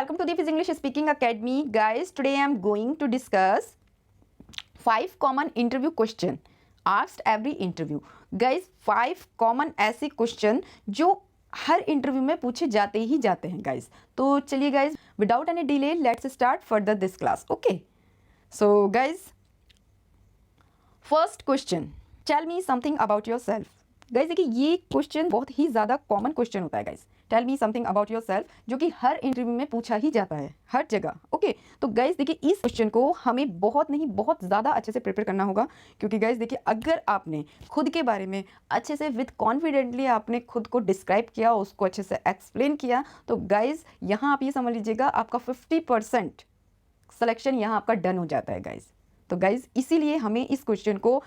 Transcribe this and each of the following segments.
Welcome to the Fizz English Speaking Academy. Guys, today I am going to discuss 5 common interview question asked every interview. Guys, 5 common ऐसे question जो हर interview में पूछे जाते ही जाते हैं guys. तो चलिए guys, without any delay let's start further this class. Okay, so guys, first question, tell me something about yourself. Guys देखिए, ये क्वेश्चन बहुत ही ज़्यादा कॉमन क्वेश्चन होता है guys. Tell me something about yourself, जो कि हर interview में पूछा ही जाता है हर जगह. ओके, तो गाइज देखिए, इस क्वेश्चन को हमें बहुत नहीं बहुत ज़्यादा अच्छे से प्रिपेयर करना होगा. क्योंकि गाइज देखिए, अगर आपने खुद के बारे में अच्छे से विद कॉन्फिडेंटली आपने खुद को डिस्क्राइब किया, उसको अच्छे से एक्सप्लेन किया, तो गाइज यहाँ आप ये समझ लीजिएगा आपका 50% सिलेक्शन यहाँ आपका डन हो जाता है गाइज. तो गाइज इसीलिए हमें इस क्वेश्चन को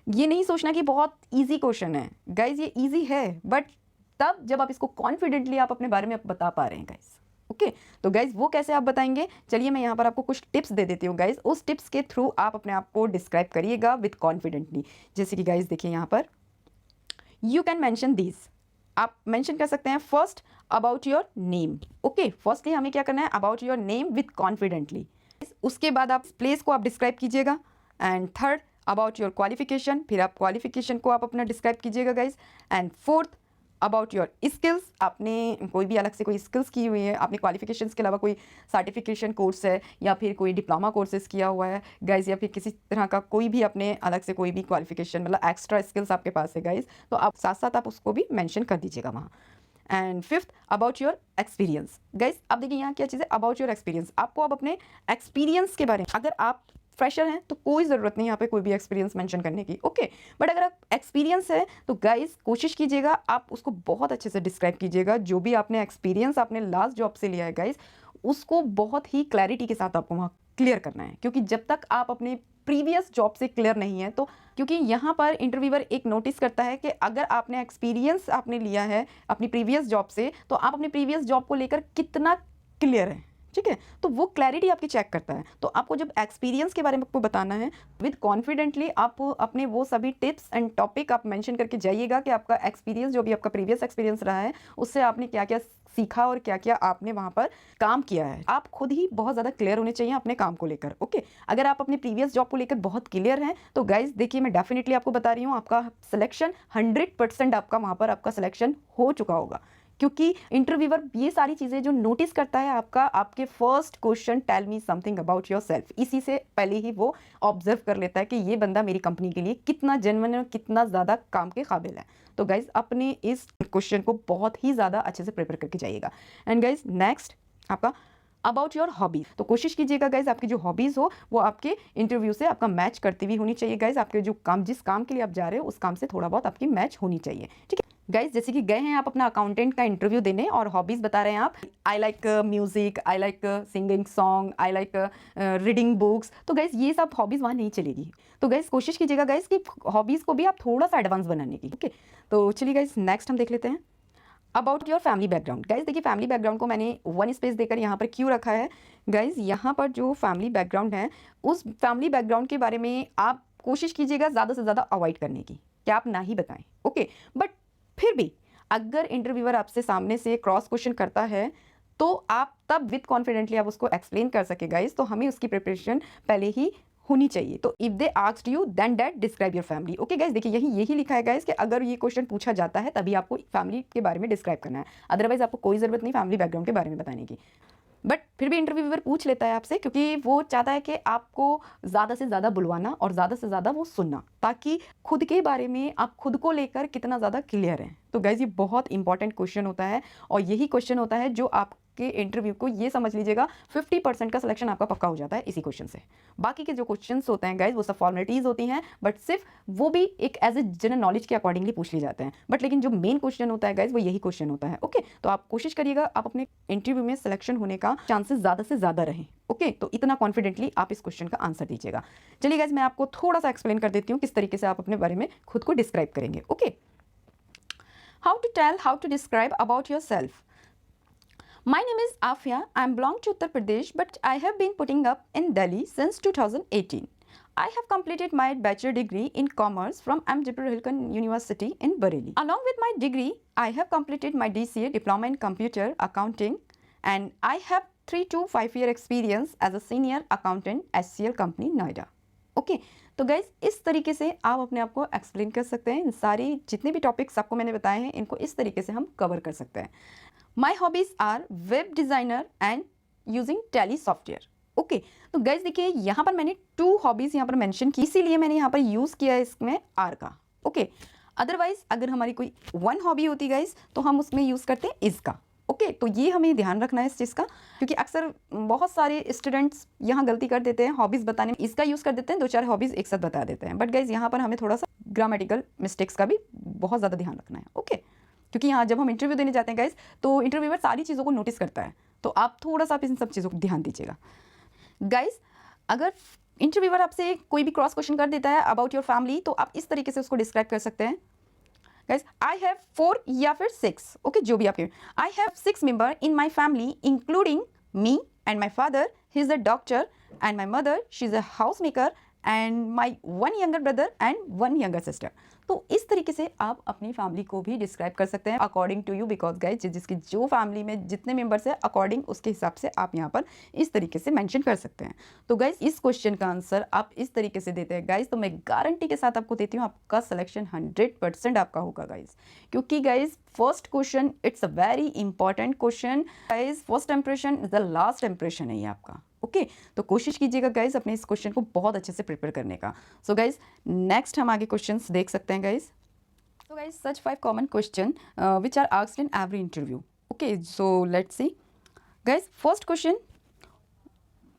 ये नहीं सोचना कि बहुत इजी क्वेश्चन है. गाइज ये इजी है, बट तब जब आप इसको कॉन्फिडेंटली आप अपने बारे में बता पा रहे हैं गाइज. ओके, तो गाइज वो कैसे आप बताएंगे, चलिए मैं यहाँ पर आपको कुछ टिप्स दे देती हूँ गाइज. उस टिप्स के थ्रू आप अपने आप को डिस्क्राइब करिएगा विद कॉन्फिडेंटली. जैसे कि गाइज देखिए, यहाँ पर यू कैन मेंशन दिस, आप मेंशन कर सकते हैं first about your name. Okay, firstly हमें क्या करना है, about your name with confidently. उसके बाद आप प्लेस को आप डिस्क्राइब कीजिएगा. And third about your qualification, फिर आप क्वालिफिकेशन को आप अपना डिस्क्राइब कीजिएगा guys. And fourth about your skills, आपने कोई भी अलग से कोई स्किल्स की हुई है, आपने क्वालिफिकेशंस के अलावा कोई सर्टिफिकेशन कोर्स है या फिर कोई डिप्लोमा कोर्सेज किया हुआ है गाइज, या फिर किसी तरह का कोई भी अपने अलग से कोई भी क्वालिफिकेशन मतलब एक्स्ट्रा स्किल्स आपके पास है गाइज, तो आप साथ साथ आप उसको भी मेंशन कर दीजिएगा वहाँ. And fifth about your experience. Guys अब देखिए यहाँ क्या चीज़ है, अबाउट योर एक्सपीरियंस. आपको अब अपने एक्सपीरियंस के बारे में, अगर आप फ्रेशर हैं तो कोई ज़रूरत नहीं यहाँ पे कोई भी एक्सपीरियंस मेंशन करने की. ओके, बट अगर आप एक्सपीरियंस है तो गाइस कोशिश कीजिएगा आप उसको बहुत अच्छे से डिस्क्राइब कीजिएगा. जो भी आपने एक्सपीरियंस आपने लास्ट जॉब से लिया है गाइस, उसको बहुत ही क्लैरिटी के साथ आपको वहाँ क्लियर करना है. क्योंकि जब तक आप अपने प्रीवियस जॉब से क्लियर नहीं है, तो क्योंकि यहाँ पर इंटरव्यूअर एक नोटिस करता है कि अगर आपने एक्सपीरियंस आपने लिया है अपनी प्रीवियस जॉब से, तो आप अपनी प्रीवियस जॉब को लेकर कितना क्लियर है. ठीक है, तो वो क्लैरिटी आपकी चेक करता है. तो आपको जब एक्सपीरियंस के बारे में आपको बताना है विद कॉन्फिडेंटली, आप अपने वो सभी टिप्स एंड टॉपिक आप मेंशन करके जाइएगा कि आपका एक्सपीरियंस जो भी आपका प्रीवियस एक्सपीरियंस रहा है उससे आपने क्या क्या सीखा और क्या क्या आपने वहाँ पर काम किया है. आप खुद ही बहुत ज़्यादा क्लियर होने चाहिए अपने काम को लेकर. ओके, अगर आप अपनी प्रीवियस जॉब को लेकर बहुत क्लियर हैं तो गाइज देखिए, मैं डेफिनेटली आपको बता रही हूँ, आपका सिलेक्शन 100% आपका वहाँ पर आपका सिलेक्शन हो चुका होगा. क्योंकि इंटरव्यूअर ये सारी चीज़ें जो नोटिस करता है आपका, आपके first question tell me something about yourself, इसी से पहले ही वो ऑब्जर्व कर लेता है कि ये बंदा मेरी कंपनी के लिए कितना जेन्युइन और कितना ज़्यादा काम के काबिल है. तो गाइज अपने इस क्वेश्चन को बहुत ही ज़्यादा अच्छे से प्रिपेयर करके जाइएगा. एंड गाइज नेक्स्ट आपका अबाउट योर हॉबीज़. तो कोशिश कीजिएगा गाइज आपकी जो हॉबीज़ हो वो आपके इंटरव्यू से आपका मैच करती हुई होनी चाहिए गाइज. आपके जो काम, जिस काम के लिए आप जा रहे हो उस काम से थोड़ा बहुत आपकी मैच होनी चाहिए. ठीक है गाइज, जैसे कि गए हैं आप अपना अकाउंटेंट का इंटरव्यू देने और हॉबीज़ बता रहे हैं आप, I like music, I like singing song, I like reading books. तो गाइज ये सब हॉबीज़ वहाँ नहीं चलेगी. तो गाइज कोशिश कीजिएगा गाइज कि हॉबीज़ को भी आप थोड़ा सा एडवांस बनाने की. ओके, तो चलिए गाइज नेक्स्ट हम देख लेते हैं about your family background. Guys देखिए, फैमिली बैकग्राउंड को मैंने 1 स्पेस देकर यहाँ पर क्यों रखा है गाइज, यहाँ पर जो फैमिली बैकग्राउंड है उस फैमिली बैकग्राउंड के बारे में आप कोशिश कीजिएगा ज़्यादा से ज़्यादा अवॉइड करने की, क्या आप ना ही बताएं. ओके, बट फिर भी अगर इंटरव्यूअर आपसे सामने से क्रॉस क्वेश्चन करता है तो आप तब विद कॉन्फिडेंटली आप उसको एक्सप्लेन कर सके गाइज. तो हमें उसकी प्रिपरेशन पहले ही होनी चाहिए. तो if they asked you then that describe your family. Okay guys, देखिए यही लिखा है गाइज कि अगर ये क्वेश्चन पूछा जाता है तभी आपको फैमिली के बारे में डिस्क्राइब करना है, अदरवाइज आपको कोई ज़रूरत नहीं फैमिली बैकग्राउंड के बारे में बताने की. बट फिर भी इंटरव्यूअर पूछ लेता है आपसे, क्योंकि वो चाहता है कि आपको ज़्यादा से ज़्यादा बुलवाना और ज़्यादा से ज़्यादा वो सुनना, ताकि खुद के बारे में आप खुद को लेकर कितना ज़्यादा क्लियर हैं. तो गाइज ये बहुत इंपॉर्टेंट क्वेश्चन होता है और यही क्वेश्चन होता है जो आपके इंटरव्यू को, ये समझ लीजिएगा 50% का सिलेक्शन आपका पक्का हो जाता है इसी क्वेश्चन से. बाकी के जो क्वेश्चंस होते हैं गाइज वो सब फॉर्मेलिटीज़ होती हैं, बट सिर्फ वो भी एक एज ए जनरल नॉलेज के अकॉर्डिंगली पूछ लिए जाते हैं. बट लेकिन जो मेन क्वेश्चन होता है गाइज वो यही क्वेश्चन होता है. ओके, तो आप कोशिश करिएगा आप अपने इंटरव्यू में सिलेक्शन होने का चांसेस ज़्यादा से ज़्यादा रहें. ओके, तो इतना कॉन्फिडेंटली आप इस क्वेश्चन का आंसर दीजिएगा. चलिए गाइज, मैं आपको थोड़ा सा एक्सप्लेन कर देती हूँ किस तरीके से आप अपने बारे में खुद को डिस्क्राइब करेंगे. Okay, how to tell, how to describe about yourself. My name is Afia. I belong to Uttar Pradesh, but I have been putting up in Delhi since 2018. I have completed my bachelor degree in commerce from M. Jibril Hilkon University in Bareilly. Along with my degree, I have completed my DCA diploma in computer accounting, and I have 3 to 5 year experience as a senior accountant HCL company Noida. Okay तो guys इस तरीके से आप अपने आप को explain कर सकते हैं। इन सारी जितने भी टॉपिक्स आपको मैंने बताए हैं इनको इस तरीके से हम कवर कर सकते हैं। My hobbies are web designer and using tally software. Okay तो गाइज देखिए यहाँ पर मैंने 2 हॉबीज यहाँ पर मेंशन की, इसीलिए मैंने यहाँ पर यूज किया है इसमें आर का। ओके अदरवाइज अगर हमारी कोई 1 हॉबी होती गाइज तो हम उसमें यूज करते हैं इसका। ओके तो ये हमें ध्यान रखना है इस चीज़ का, क्योंकि अक्सर बहुत सारे स्टूडेंट्स यहाँ गलती कर देते हैं हॉबीज़ बताने में, इसका यूज़ कर देते हैं, 2-4 हॉबीज़ एक साथ बता देते हैं। बट गाइज यहाँ पर हमें थोड़ा सा ग्रामेटिकल मिस्टेक्स का भी बहुत ज़्यादा ध्यान रखना है। ओके क्योंकि यहाँ जब हम इंटरव्यू देने जाते हैं गाइज तो इंटरव्यूअर सारी चीज़ों को नोटिस करता है, तो आप थोड़ा सा इन सब चीज़ों को ध्यान दीजिएगा। गाइज अगर इंटरव्यूअर आपसे कोई भी क्रॉस क्वेश्चन कर देता है अबाउट योर फैमिली तो आप इस तरीके से उसको डिस्क्राइब कर सकते हैं। Guys, I have 4 या फिर 6, ओके जो भी आपके। I have 6 member in my family including me and my father, he is a doctor, and my mother, she is a housemaker, and my 1 younger brother and 1 younger sister। तो इस तरीके से आप अपनी फैमिली को भी डिस्क्राइब कर सकते हैं according to you, because guys जिसकी जो फैमिली में जितने मेंबर्स है अकॉर्डिंग उसके हिसाब से आप यहाँ पर इस तरीके से मेंशन कर सकते हैं। तो गाइज इस क्वेश्चन का आंसर आप इस तरीके से देते हैं गाइज तो मैं गारंटी के साथ आपको देती हूँ आपका सिलेक्शन 100% आपका होगा गाइज, क्योंकि guys first question it's a very important question guys. First impression is the last impression है ये आपका। ओके तो कोशिश कीजिएगा गाइज अपने इस क्वेश्चन को बहुत अच्छे से प्रिपेयर करने का। सो गाइज नेक्स्ट हम आगे क्वेश्चंस देख सकते हैं guys. So guys such 5 common question which are asked in every interview. Okay so let's see guys first question,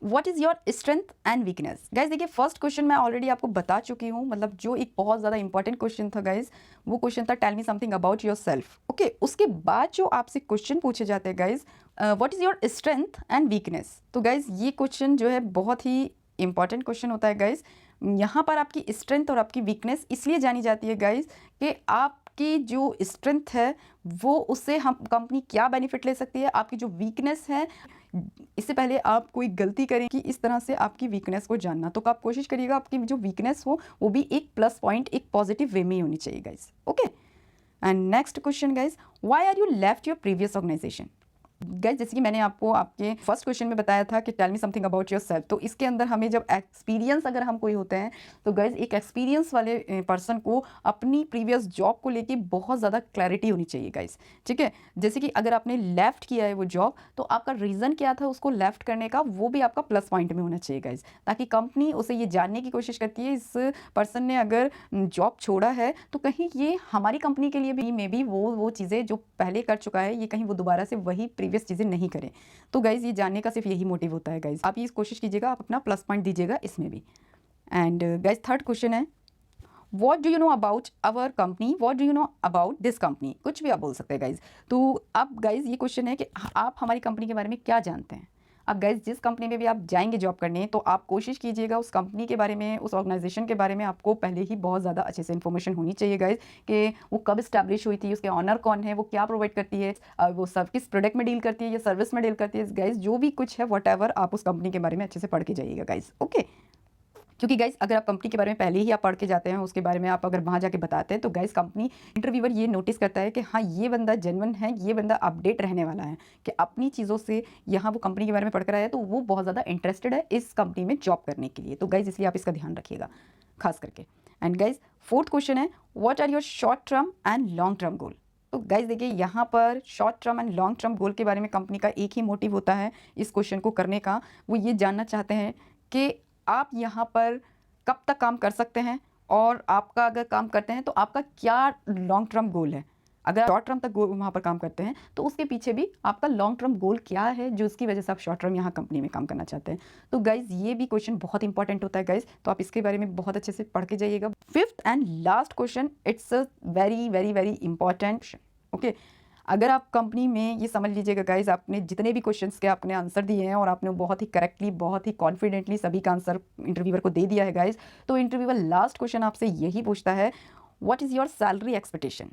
what is your strength and weakness. Guys देखिए first question मैं already आपको बता चुकी हूँ, मतलब जो एक बहुत ज़्यादा इंपॉर्टेंट क्वेश्चन था गाइज, वो क्वेश्चन था tell me something about yourself. Okay उसके बाद जो आपसे क्वेश्चन पूछे जाते हैं guys, what is your strength and weakness. तो गाइज ये क्वेश्चन जो है बहुत ही इंपॉर्टेंट क्वेश्चन होता है गाइज। यहाँ पर आपकी स्ट्रेंथ और आपकी वीकनेस इसलिए जानी जाती है गाइज कि आपकी जो स्ट्रेंथ है वो उससे हम कंपनी क्या बेनिफिट ले सकती है, आपकी जो वीकनेस है इससे पहले आप कोई गलती करें कि इस तरह से आपकी वीकनेस को जानना, तो आप कोशिश करिएगा आपकी जो वीकनेस हो वो भी एक प्लस पॉइंट एक पॉजिटिव वे में होनी चाहिए guys. Okay and next question guys, why are you left your previous organization. Guys जैसे कि मैंने आपको आपके फर्स्ट क्वेश्चन में बताया था कि tell me something about yourself, तो इसके अंदर हमें जब एक्सपीरियंस अगर हम कोई होते हैं तो गाइज एक एक्सपीरियंस वाले पर्सन को अपनी प्रीवियस जॉब को लेके बहुत ज़्यादा क्लैरिटी होनी चाहिए गाइज। ठीक है जैसे कि अगर आपने लेफ्ट किया है वो जॉब तो आपका रीज़न क्या था उसको लेफ्ट करने का, वो भी आपका प्लस पॉइंट में होना चाहिए गाइज, ताकि कंपनी उसे ये जानने की कोशिश करती है इस पर्सन ने अगर जॉब छोड़ा है तो कहीं ये हमारी कंपनी के लिए भी मे बी वो चीज़ें जो पहले कर चुका है ये कहीं वो दोबारा से वही प्रीवियस चीज़ें नहीं करें। तो गाइज ये जानने का सिर्फ यही मोटिव होता है गाइज, आप ये कोशिश कीजिएगा आप अपना प्लस पॉइंट दीजिएगा इसमें भी। एंड गाइज थर्ड क्वेश्चन है, what do you know about our company, what do you know about this company. कुछ भी आप बोल सकते हैं गाइज। तो अब गाइज ये क्वेश्चन है कि आप हमारी कंपनी के बारे में क्या जानते हैं। अब गाइज जिस कंपनी में भी आप जाएंगे जॉब करने तो आप कोशिश कीजिएगा उस कंपनी के बारे में, उस ऑर्गेनाइजेशन के बारे में आपको पहले ही बहुत ज़्यादा अच्छे से इन्फॉर्मेशन होनी चाहिए गाइज, कि वो कब इस्टेब्लिश हुई थी, उसके ऑनर कौन है, वो क्या प्रोवाइड करती है, वो सब किस प्रोडक्ट में डील करती है या सर्विस में डील करती है। गाइज जो भी कुछ है व्हाटएवर आप उस कंपनी के बारे में अच्छे से पढ़ के जाइएगा गाइज। ओके क्योंकि गाइज अगर आप कंपनी के बारे में पहले ही आप पढ़ के जाते हैं उसके बारे में आप अगर वहाँ जाके बताते हैं तो गाइज कंपनी इंटरव्यूअर ये नोटिस करता है कि हाँ ये बंदा जेन्युइन है, ये बंदा अपडेट रहने वाला है, कि अपनी चीज़ों से यहाँ वो कंपनी के बारे में पढ़ कर आया तो वो बहुत ज़्यादा इंटरेस्टेड है इस कंपनी में जॉब करने के लिए। तो गाइज इसलिए आप इसका ध्यान रखिएगा खास करके। एंड गाइज फोर्थ क्वेश्चन है, what are your short term and long term goal. तो गाइज देखिए यहाँ पर short term and long term goal के बारे में कंपनी का एक ही मोटिव होता है इस क्वेश्चन को करने का, वो ये जानना चाहते हैं कि आप यहाँ पर कब तक काम कर सकते हैं और आपका अगर काम करते हैं तो आपका क्या लॉन्ग टर्म गोल है। अगर शॉर्ट टर्म तक गोल वहाँ पर काम करते हैं तो उसके पीछे भी आपका लॉन्ग टर्म गोल क्या है जो उसकी वजह से आप शॉर्ट टर्म यहाँ कंपनी में काम करना चाहते हैं। तो गाइज ये भी क्वेश्चन बहुत इंपॉर्टेंट होता है गाइज, तो आप इसके बारे में बहुत अच्छे से पढ़ के जाइएगा। Fifth and last question, it's a very very very important. Okay अगर आप कंपनी में ये समझ लीजिएगा गाइज आपने जितने भी क्वेश्चंस के आपने आंसर दिए हैं और आपने बहुत ही करेक्टली बहुत ही कॉन्फिडेंटली सभी का आंसर इंटरव्यूअर को दे दिया है गाइज, तो इंटरव्यूअर लास्ट क्वेश्चन आपसे यही पूछता है, what is your salary expectation,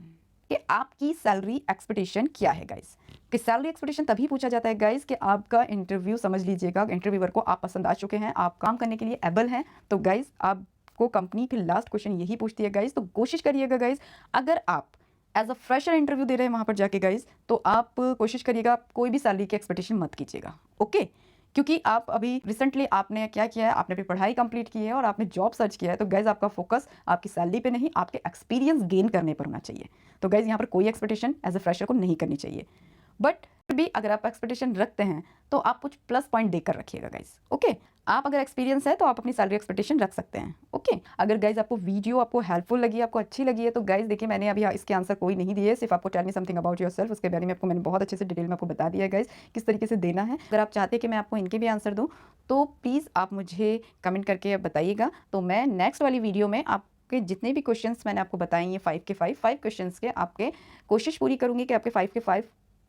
कि आपकी सैलरी एक्सपेक्टेशन क्या है गाइज। कि सैलरी एक्सपेक्टेशन तभी पूछा जाता है गाइज कि आपका इंटरव्यू समझ लीजिएगा इंटरव्यूअर को आप पसंद आ चुके हैं, आप काम करने के लिए एबल हैं, तो गाइज आपको कंपनी फिर लास्ट क्वेश्चन यही पूछती है गाइज। तो कोशिश करिएगा गाइज अगर आप एज अ फ्रेशर इंटरव्यू दे रहे हैं वहाँ पर जाके गाइज, तो आप कोशिश करिएगा आप कोई भी सैलरी की एक्सपेक्टेशन मत कीजिएगा, ओके। क्योंकि आप अभी रिसेंटली आपने क्या किया है, आपने अपनी पढ़ाई कंप्लीट की है और आपने जॉब सर्च किया है, तो गाइज आपका फोकस आपकी सैलरी पे नहीं, आपके एक्सपीरियंस गेन करने पर होना चाहिए। तो गाइज यहाँ पर कोई एक्सपेक्टेशन एज अ फ्रेशर को नहीं करनी चाहिए, बट भी अगर आप एक्सपेक्टेशन रखते हैं तो आप कुछ प्लस पॉइंट देकर रखिएगा गाइज, ओके। आप अगर एक्सपीरियंस है तो आप अपनी सैलरी एक्सपेक्टेशन रख सकते हैं, ओके। अगर गाइज आपको वीडियो आपको हेल्पफुल लगी, आपको अच्छी लगी है, तो गाइज देखिए मैंने अभी इसके आंसर कोई नहीं दिए, सिर्फ आपको tell me something about yourself उसके बारे में आपको मैंने बहुत अच्छे से डिटेल में आपको बता दिया है गाइज किस तरीके से देना है। अगर आप चाहते हैं कि मैं आपको इनके भी आंसर दूँ तो प्लीज़ आप मुझे कमेंट करके बताइएगा, तो मैं नेक्स्ट वाली वीडियो में आपके जितने भी क्वेश्चंस मैंने आपको बताए हैं 5 के 5 क्वेश्चंस के, आपके कोशिश पूरी करूँगी कि आपके 5 के 5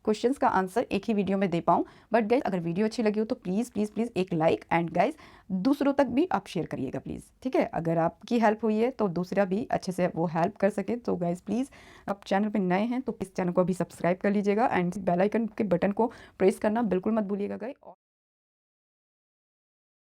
क्वेश्चंस का आंसर एक ही वीडियो में दे पाऊँ। बट गाइज अगर वीडियो अच्छी लगी हो तो प्लीज़ प्लीज़ प्लीज़ एक लाइक, एंड गाइज दूसरों तक भी आप शेयर करिएगा प्लीज़, ठीक है। अगर आपकी हेल्प हुई है तो दूसरा भी अच्छे से वो हेल्प कर सके। तो गाइज प्लीज़ आप चैनल पे नए हैं तो इस चैनल को अभी सब्सक्राइब कर लीजिएगा, एंड बेल आइकन के बटन को प्रेस करना बिल्कुल मत भूलिएगा गाइज।